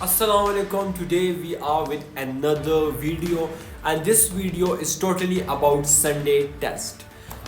Assalamualaikum. Today we are with another video and this video is totally about Sunday test.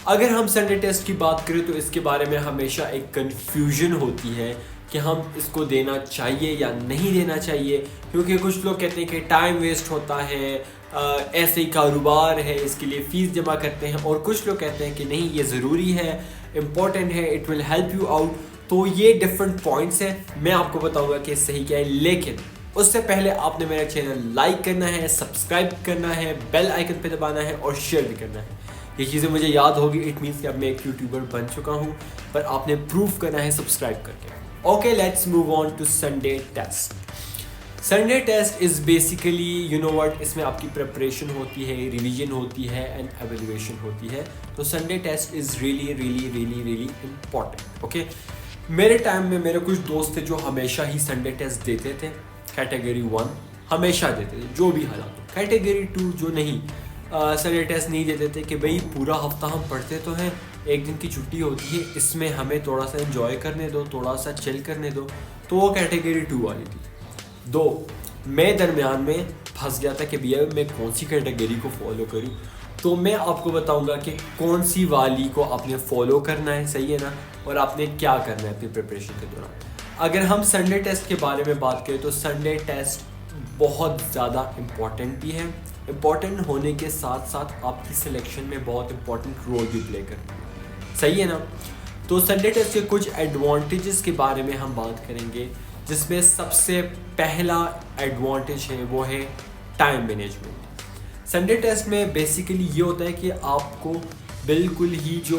अगर हम Sunday test की बात करें तो इसके बारे में हमेशा एक कन्फ्यूजन होती है कि हम इसको देना चाहिए या नहीं देना चाहिए, क्योंकि कुछ लोग कहते हैं कि टाइम वेस्ट होता है, ऐसे ही कारोबार है, इसके लिए फ़ीस जमा करते हैं, और कुछ लोग कहते हैं कि नहीं ये ज़रूरी है, इम्पॉर्टेंट है, it will help you out. तो ये डिफरेंट पॉइंट्स हैं, मैं आपको बताऊंगा कि सही क्या है। लेकिन उससे पहले आपने मेरा चैनल लाइक करना है, सब्सक्राइब करना है, बेल आइकन पे दबाना है और शेयर भी करना है। ये चीज़ें मुझे याद होगी, इट मीन्स कि अब मैं एक यूट्यूबर बन चुका हूँ, पर आपने प्रूफ करना है सब्सक्राइब करके। Okay, let's move on to Sunday test. Sunday test is basically you know what, इसमें आपकी प्रिपरेशन होती है, रिवीजन होती है एंड एवेल्युएशन होती है। तो Sunday test is really really really really important. Okay, मेरे टाइम में मेरे कुछ दोस्त थे जो हमेशा ही संडे टेस्ट देते थे। कैटेगरी 1 हमेशा देते थे जो भी हालात हो। कैटेगरी 2 जो नहीं संडे टेस्ट नहीं देते थे कि भाई पूरा हफ्ता हम पढ़ते तो हैं, एक दिन की छुट्टी होती है, इसमें हमें थोड़ा सा एंजॉय करने दो, थोड़ा सा चिल करने दो। तो वो कैटेगरी 2 वाली थी। दो मैं दरमियान में फंस गया था कि भैया मैं कौन सी कैटेगरी को फॉलो करूं। तो मैं आपको बताऊंगा कि कौन सी वाली को आपने फॉलो करना है, सही है ना, और आपने क्या करना है अपनी प्रिपरेशन के दौरान। अगर हम संडे टेस्ट के बारे में बात करें तो संडे टेस्ट बहुत ज़्यादा इम्पॉर्टेंट भी है। इम्पॉर्टेंट होने के साथ साथ आपकी सिलेक्शन में बहुत इम्पॉर्टेंट रोल भी प्ले करती है, सही है ना। तो संडे टेस्ट के कुछ एडवांटेजेस के बारे में हम बात करेंगे, जिसमें सबसे पहला एडवांटेज है वो है टाइम मैनेजमेंट। संडे टेस्ट में बेसिकली ये होता है कि आपको बिल्कुल ही जो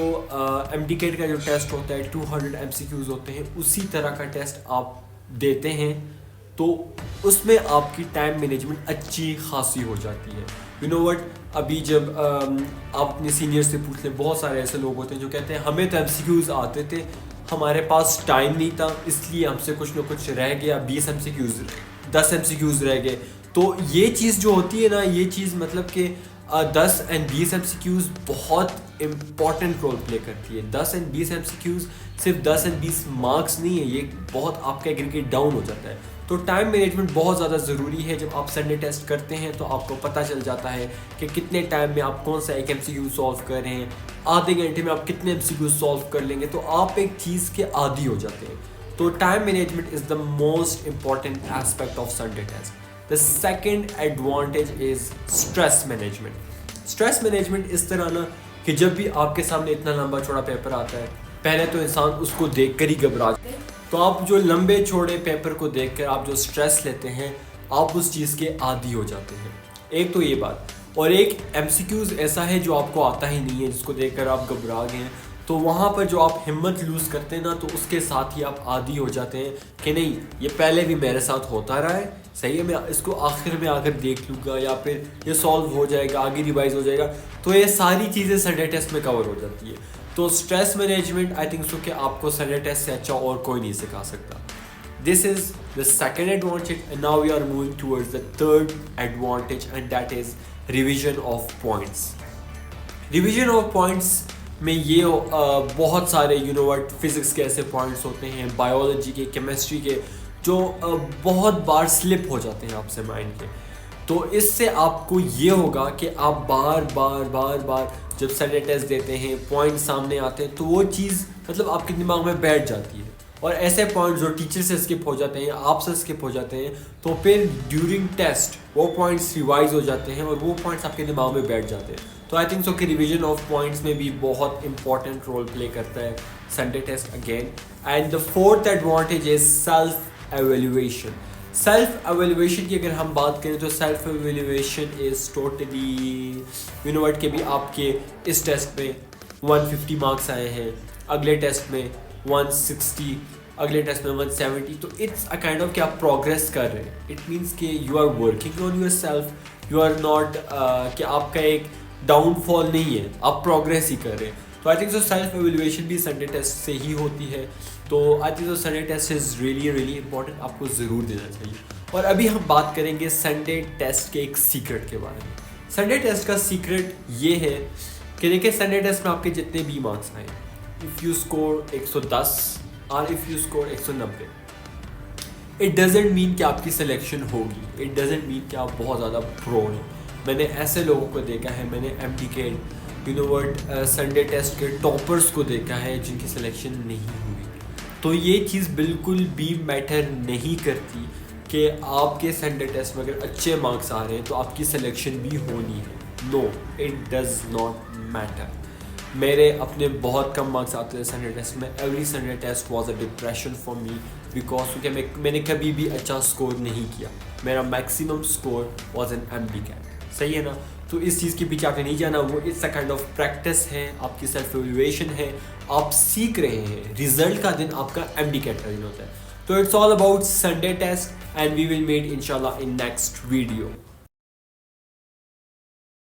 एमडीकेट का जो टेस्ट होता है 200 एमसीक्यूज होते हैं, उसी तरह का टेस्ट आप देते हैं। तो उसमें आपकी टाइम मैनेजमेंट अच्छी खासी हो जाती है। यू नो व्हाट, अभी जब आप अपने सीनियर से पूछ लें, बहुत सारे ऐसे लोग होते हैं जो कहते हैं हमें तो एमसीक्यूज आते थे, हमारे पास टाइम नहीं था, इसलिए हमसे कुछ ना कुछ रह गया, 20 एमसीक्यूज 10 एमसीक्यूज रह गए। तो ये चीज़ जो होती है ना, ये चीज़ मतलब कि 10 एंड 20 एमसीक्यूज बहुत इंपॉर्टेंट रोल प्ले करती है। 10 एंड 20 एमसीक्यूज सिर्फ 10 एंड 20 मार्क्स नहीं है, ये बहुत आपका एग्रीगेट डाउन हो जाता है। तो टाइम मैनेजमेंट बहुत ज़्यादा ज़रूरी है। जब आप संडे टेस्ट करते हैं तो आपको पता चल जाता है कि कितने टाइम में आप कौन सा एक एमसीक्यू सॉल्व कर रहे हैं, आधे घंटे में आप कितने एमसीक्यू सॉल्व कर लेंगे, तो आप एक चीज़ के आदी हो जाते हैं। तो time management is the most important aspect of Sunday test. The second advantage is stress management. Stress management इस तरह ना कि जब भी आपके सामने इतना लंबा चौड़ा पेपर आता है, पहले तो इंसान उसको देख कर ही घबरा जाता है। तो आप जो लंबे चौड़े पेपर को देखकर आप जो स्ट्रेस लेते हैं, आप उस चीज़ के आदी हो जाते हैं। एक तो ये बात, और एक एमसीक्यूज ऐसा है जो आपको आता ही नहीं है, जिसको देखकर आप घबरा गए हैं, तो वहाँ पर जो आप हिम्मत लूज़ करते हैं ना, तो उसके साथ ही आप आदी हो जाते हैं कि नहीं ये पहले भी मेरे साथ होता रहा है, सही है, मैं इसको आखिर में आकर देख लूँगा, या फिर ये सॉल्व हो जाएगा, आगे रिवाइज हो जाएगा। तो ये सारी चीज़ें संडे टेस्ट में कवर हो जाती है। तो स्ट्रेस मैनेजमेंट आई थिंक सो कि आपको संडे टेस्ट से अच्छा और कोई नहीं सिखा सकता। This is the second advantage and now we are moving towards the third advantage and that is revision of points. Revision of points में ये बहुत सारे यू नो व्हाट फिजिक्स के ऐसे पॉइंट्स होते हैं, बायोलॉजी के, केमिस्ट्री के, जो बहुत बार स्लिप हो जाते हैं आपसे माइंड के। तो इससे आपको ये होगा कि आप बार बार बार बार जब संडे टेस्ट देते हैं, पॉइंट सामने आते हैं, तो वो चीज़ मतलब आपके दिमाग में बैठ जाती है। और ऐसे पॉइंट्स जो टीचर से स्किप हो जाते हैं, आपसे स्किप हो जाते हैं, तो फिर ड्यूरिंग टेस्ट वो पॉइंट्स रिवाइज हो जाते हैं और वो पॉइंट्स आपके दिमाग में बैठ जाते हैं। तो आई थिंक सो कि रिवीजन ऑफ पॉइंट्स में भी बहुत इंपॉर्टेंट रोल प्ले करता है Sunday test again. And the fourth advantage is self evaluation. Self evaluation की अगर हम बात करें तो self evaluation is totally you know what, के भी आपके इस टेस्ट में 150 मार्क्स आए हैं, अगले टेस्ट में 160, अगले टेस्ट में 170। तो इट्स अ काइंड ऑफ कि आप प्रोग्रेस कर रहे हैं। इट मीन्स कि you are working on your self, you are not कि आपका एक डाउनफॉल नहीं है, आप प्रोग्रेस ही कर रहे हैं। तो I think so self evaluation भी संडे टेस्ट से ही होती है। तो I think so Sunday test is really really important, आपको ज़रूर देना चाहिए। और अभी हम बात करेंगे संडे टेस्ट के एक सीक्रेट के बारे में। संडे टेस्ट का सीक्रेट ये है कि देखिए संडे टेस्ट में आपके जितने भी मार्क्स आए, इफ़ यू स्कोर 110 और if you score 190, it doesn't mean कि आपकी सिलेक्शन होगी, इट डजेंट मीन कि आप बहुत ज़्यादा प्रो हैं। मैंने ऐसे लोगों को देखा है, मैंने MD के संडे टेस्ट के टॉपर्स को देखा है जिनकी सिलेक्शन नहीं हुई। तो ये चीज़ बिल्कुल भी मैटर नहीं करती कि आपके संडे टेस्ट में अगर अच्छे मार्क्स आ रहे हैं तो आपकी सिलेक्शन भी होनी है। No, it does not matter. मेरे अपने बहुत कम मार्क्स आते थे संडे टेस्ट में। Every Sunday test was a depression for me because क्योंकि मैंने कभी भी अच्छा स्कोर नहीं किया। मेरा maximum score was an MD CAT. सही है ना? तो इस चीज़ के पीछे आपने नहीं जाना, वो it's a kind of practice है, आपकी सेल्फ एवेल्युएशन है, आप सीख रहे हैं। रिजल्ट का दिन आपका MD कैट का दिन होता है। तो it's all about Sunday test and we will meet इंशाल्लाह इन नेक्स्ट वीडियो।